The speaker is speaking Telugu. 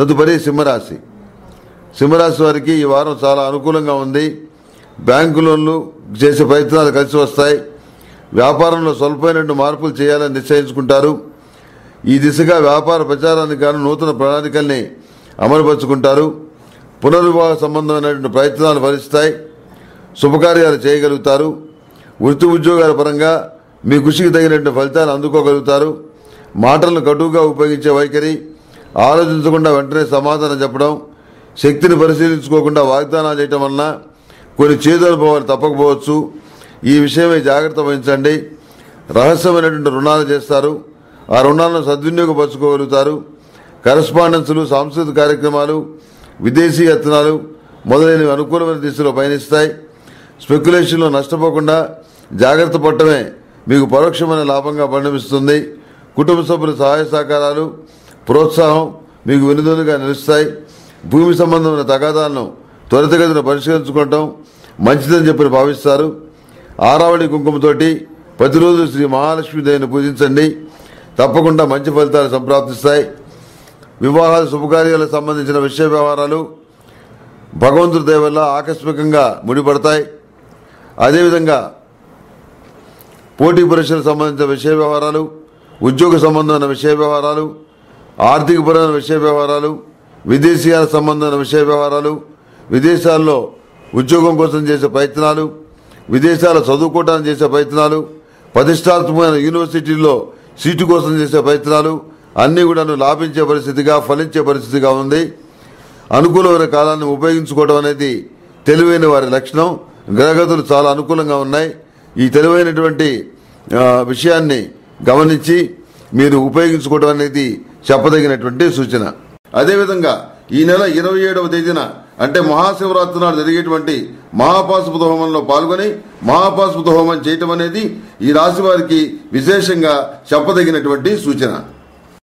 తదుపరి సింహరాశి. సింహరాశి వారికి ఈ వారం చాలా అనుకూలంగా ఉంది. బ్యాంకు లోన్లు చేసే ప్రయత్నాలు కలిసి వస్తాయి. వ్యాపారంలో స్వల్పమైనటువంటి మార్పులు చేయాలని నిశ్చయించుకుంటారు. ఈ దిశగా వ్యాపార ప్రచారానికి గాను నూతన ప్రణాళికల్ని అమలుపరుచుకుంటారు. పునర్వివాహ సంబంధమైనటువంటి ప్రయత్నాలు ఫలిస్తాయి. శుభకార్యాలు చేయగలుగుతారు. వృత్తి ఉద్యోగాల పరంగా మీ కృషికి తగినటువంటి ఫలితాలు అందుకోగలుగుతారు. మాటలను కటువుగా ఉపయోగించే వైఖరి, ఆలోచించకుండా వెంటనే సమాధానం చెప్పడం, శక్తిని పరిశీలించుకోకుండా వాగ్దానాలు చేయటం వలన కొన్ని చేదు అనుభవాలు తప్పకపోవచ్చు. ఈ విషయమై జాగ్రత్త వహించండి. రహస్యమైనటువంటి రుణాలు చేస్తారు. ఆ రుణాలను సద్వినియోగపరచుకోగలుగుతారు. కరెస్పాండెన్సులు, సాంస్కృతిక కార్యక్రమాలు, విదేశీ యత్నాలు మొదలైనవి అనుకూలమైన దిశలో పయనిస్తాయి. స్పెక్యులేషన్లో నష్టపోకుండా జాగ్రత్త పడటమే మీకు పరోక్షమైన లాభంగా పరిణమిస్తుంది. కుటుంబ సభ్యుల సహాయ సహకారాలు, ప్రోత్సాహం మీకు వెనుదన్నుగా నిలుస్తాయి. భూమి సంబంధమైన తగాదాలను త్వరితగతిన పరిష్కరించుకోవటం మంచిదని చెప్పి భావిస్తారు. ఆరావళి కుంకుమతోటి ప్రతిరోజు శ్రీ మహాలక్ష్మీదేవిని పూజించండి. తప్పకుండా మంచి ఫలితాలు సంప్రాప్తిస్తాయి. వివాహాలు, శుభకార్యాలకు సంబంధించిన విషయ వ్యవహారాలు భగవంతుడి దయ వల్ల ఆకస్మికంగా ముడిపడతాయి. అదేవిధంగా పోటీ పరీక్షలకు సంబంధించిన విషయ వ్యవహారాలు, ఉద్యోగ సంబంధమైన విషయ వ్యవహారాలు, ఆర్థికపరమైన విషయ వ్యవహారాలు, విదేశీయాల సంబంధమైన విషయ వ్యవహారాలు, విదేశాల్లో ఉద్యోగం కోసం చేసే ప్రయత్నాలు, విదేశాల్లో చదువుకోవడానికి చేసే ప్రయత్నాలు, ప్రతిష్టాత్మకమైన యూనివర్సిటీల్లో సీటు కోసం చేసే ప్రయత్నాలు అన్నీ కూడా లాభించే పరిస్థితిగా, ఫలించే పరిస్థితిగా ఉంది. అనుకూలమైన కాలాన్ని ఉపయోగించుకోవడం అనేది తెలివైన వారి లక్షణం. గ్రహగతులు చాలా అనుకూలంగా ఉన్నాయి. ఈ తెలివైనటువంటి విషయాన్ని గమనించి మీరు ఉపయోగించుకోవడం అనేది చెప్పదగినటువంటి సూచన. అదేవిధంగా ఈ నెల 27వ తేదీన అంటే మహాశివరాత్రి నాడు జరిగేటువంటి మహాపాశుపత హోమంలో పాల్గొని మహాపాశుపత హోమం చేయటం అనేది ఈ రాశి వారికి విశేషంగా చెప్పదగినటువంటి సూచన.